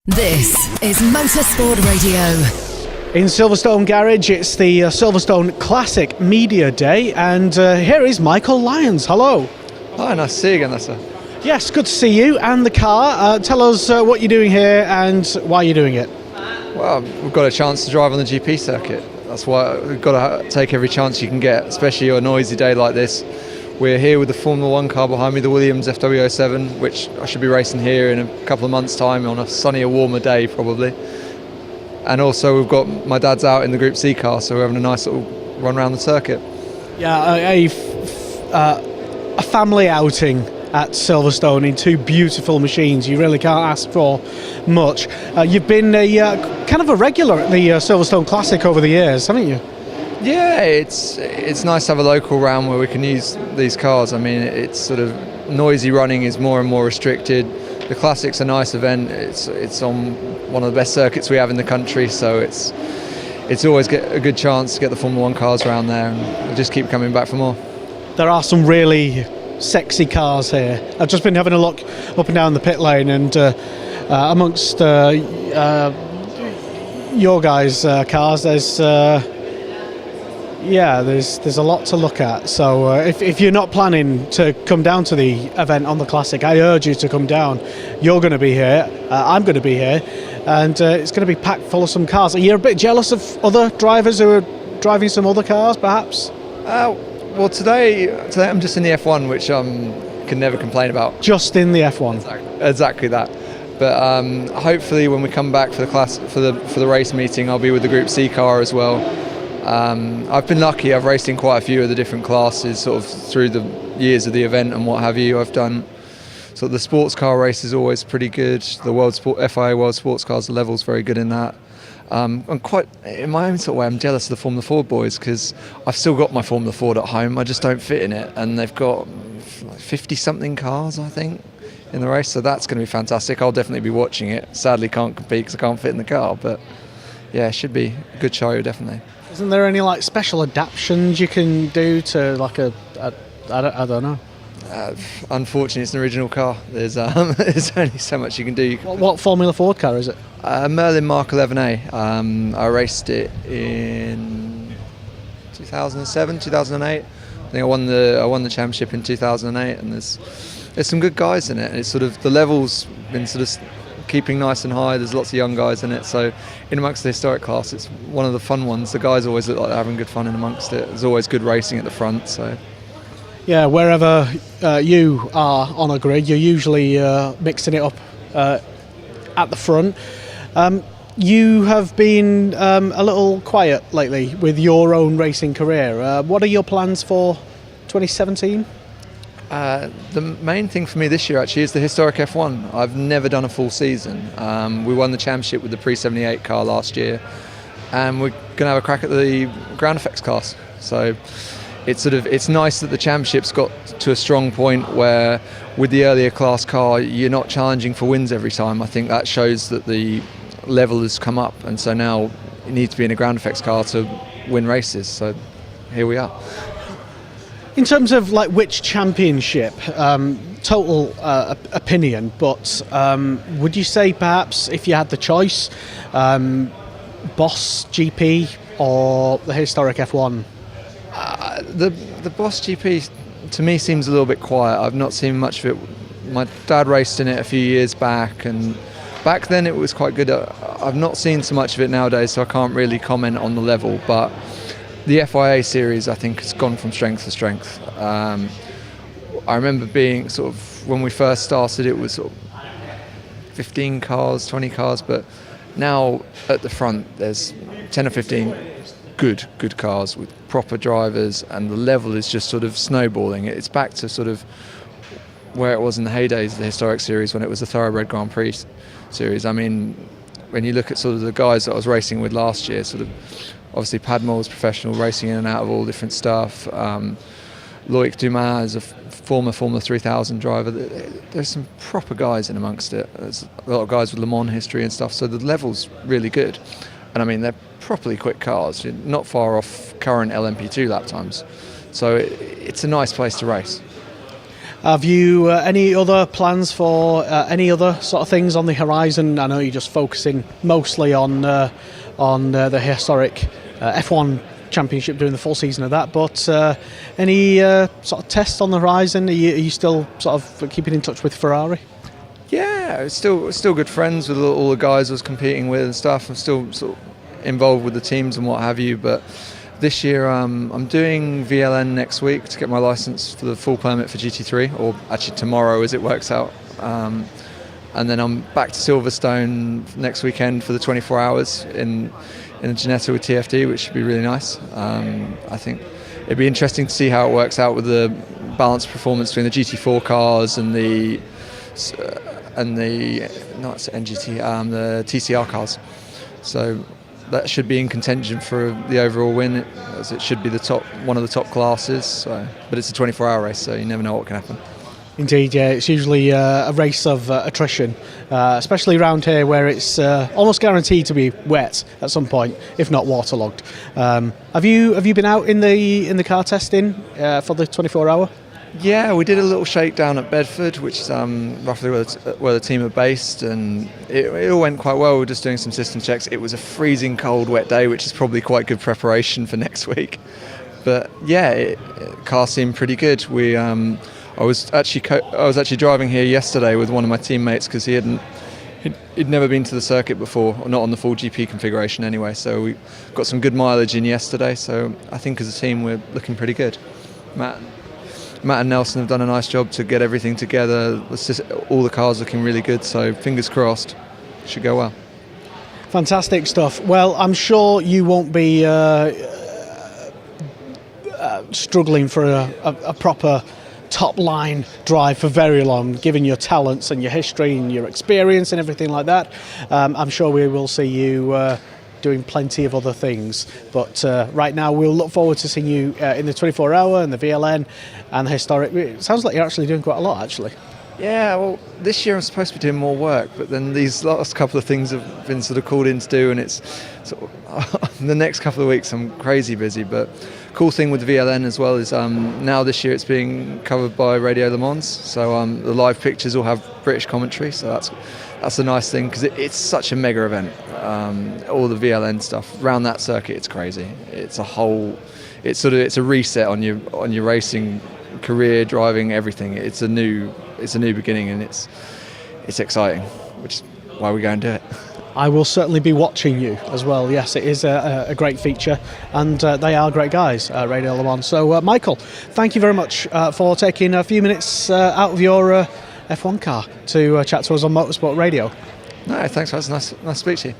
This is Motorsport Radio. In Silverstone Garage, it's the Silverstone Classic Media Day, and here is Michael Lyons. Hello. Hi, nice to see you again, Lester. Yes, good to see you and the car. Tell us what you're doing here and why you're doing it. Well, we've got a chance to drive on the GP circuit. That's why we've got to take every chance you can get, especially on a noisy day like this. We're here with the Formula 1 car behind me, the Williams FW07, which I should be racing here in a couple of months' time on a sunnier, warmer day probably. And also we've got my dad's out in the Group C car, so we're having a nice little run around the circuit. Yeah, a family outing at Silverstone in two beautiful machines. You really can't ask for much. You've been kind of a regular at the Silverstone Classic over the years, haven't you? Yeah, it's nice to have a local round where we can use these cars. I mean, it's sort of noisy running is more and more restricted. The Classic's a nice event. It's on one of the best circuits we have in the country, so it's always a good chance to get the Formula 1 cars around there, and we'll just keep coming back for more. There are some really sexy cars here. I've just been having a look up and down the pit lane, and amongst your guys' cars, there's a lot to look at. So if you're not planning to come down to the event on the Classic, I urge you to come down. You're going to be here, I'm going to be here, and it's going to be packed full of some cars. Are you a bit jealous of other drivers who are driving some other cars, perhaps? Well, today I'm just in the F1, which can never complain about. Just in the F1? Exactly that. But hopefully when we come back for the class for the race meeting, I'll be with the Group C car as well. I've been lucky. I've raced in quite a few of the different classes sort of through the years of the event and what have you. I've done sort of the sports car race is always pretty good. The FIA World Sports Cars, the level's very good in that. I'm quite, in my own sort of way, I'm jealous of the Formula Ford boys because I've still got my Formula Ford at home. I just don't fit in it, and they've got 50-something cars, I think, in the race. So that's going to be fantastic. I'll definitely be watching it. Sadly, can't compete because I can't fit in the car, but yeah, it should be a good show, definitely. Isn't there any like special adaptations you can do to like I don't know? Unfortunately, it's an original car. There's only so much you can do. What Formula Ford car is it? Merlin Mark 11A. I raced it in 2007, 2008. I think I won the championship in 2008, and there's some good guys in it. And it's sort of the level's been sort of keeping nice and high. There's lots of young guys in it, so in amongst the historic class, it's one of the fun ones. The guys always look like they're having good fun in amongst it. There's always good racing at the front. So yeah, wherever you are on a grid, you're usually mixing it up at the front. You have been a little quiet lately with your own racing career. What are your plans for 2017? The main thing for me this year actually is the historic F1. I've never done a full season. We won the championship with the pre-78 car last year, and we're going to have a crack at the ground effects class. So it's nice that the championship's got to a strong point where with the earlier class car you're not challenging for wins every time. I think that shows that the level has come up, and so now you need to be in a ground effects car to win races. So here we are. In terms of like which championship, total opinion, but would you say perhaps if you had the choice, Boss GP or the historic F1? The Boss GP to me seems a little bit quiet. I've not seen much of it. My dad raced in it a few years back, and back then it was quite good. I've not seen so much of it nowadays, so I can't really comment on the level, but the FIA Series, I think, has gone from strength to strength. I remember being sort of, when we first started, it was sort of 15 cars, 20 cars, but now at the front there's 10 or 15 good cars with proper drivers, and the level is just sort of snowballing. It's back to sort of where it was in the heydays of the historic series when it was the Thoroughbred Grand Prix series. I mean, when you look at sort of the guys that I was racing with last year, sort of obviously Padmore was professional, racing in and out of all different stuff. Loic Dumas is a former Formula 3000 driver. There's some proper guys in amongst it. There's a lot of guys with Le Mans history and stuff, so the level's really good. And I mean, they're properly quick cars, not far off current LMP2 lap times. So it's a nice place to race. Have you any other plans for any other sort of things on the horizon? I know you're just focusing mostly on the historic F1 Championship, doing the full season of that, but any sort of tests on the horizon? Are you still sort of keeping in touch with Ferrari? Yeah, still good friends with all the guys I was competing with and stuff. I'm still sort of involved with the teams and what have you, but this year I'm doing VLN next week to get my license for the full permit for GT3, or actually tomorrow as it works out. And then I'm back to Silverstone next weekend for the 24 hours in Ginetta with TFD, which should be really nice. I think it'd be interesting to see how it works out with the balanced performance between the GT4 cars and the TCR cars. So that should be in contention for the overall win, as it should be one of the top classes. So, but it's a 24-hour race, so you never know what can happen. Indeed, yeah, it's usually a race of attrition, especially around here where it's almost guaranteed to be wet at some point, if not waterlogged. Have you been out in the car testing for the 24-hour? Yeah, we did a little shakedown at Bedford, which is roughly where the team are based, and it all went quite well. We were just doing some system checks. It was a freezing cold, wet day, which is probably quite good preparation for next week. But yeah, car seemed pretty good. I was actually driving here yesterday with one of my teammates because he'd never been to the circuit before, or not on the full GP configuration anyway. So we got some good mileage in yesterday. So I think as a team we're looking pretty good. Matt and Nelson have done a nice job to get everything together. All the cars looking really good, so fingers crossed, should go well. Fantastic stuff. Well, I'm sure you won't be struggling for a proper top-line drive for very long, given your talents and your history and your experience and everything like that. I'm sure we will see you doing plenty of other things, but right now we'll look forward to seeing you in the 24-hour and the VLN and the historic. It sounds like you're actually doing quite a lot, actually. Yeah, well, this year I'm supposed to be doing more work, but then these last couple of things have been sort of called in to do, and it's sort of, the next couple of weeks I'm crazy busy. But cool thing with the VLN as well is now this year it's being covered by Radio Le Mans, so the live pictures will have British commentary, so that's a nice thing because it's such a mega event. All the VLN stuff around that circuit, it's crazy. It's a reset on your racing career, driving, everything. It's a new beginning, and it's exciting, which is why we go and do it. I will certainly be watching you as well. Yes, it is a great feature, and they are great guys, Radio Le Mans. So, Michael, thank you very much for taking a few minutes out of your F1 car to chat to us on Motorsport Radio. No, thanks. That's nice to speak to you.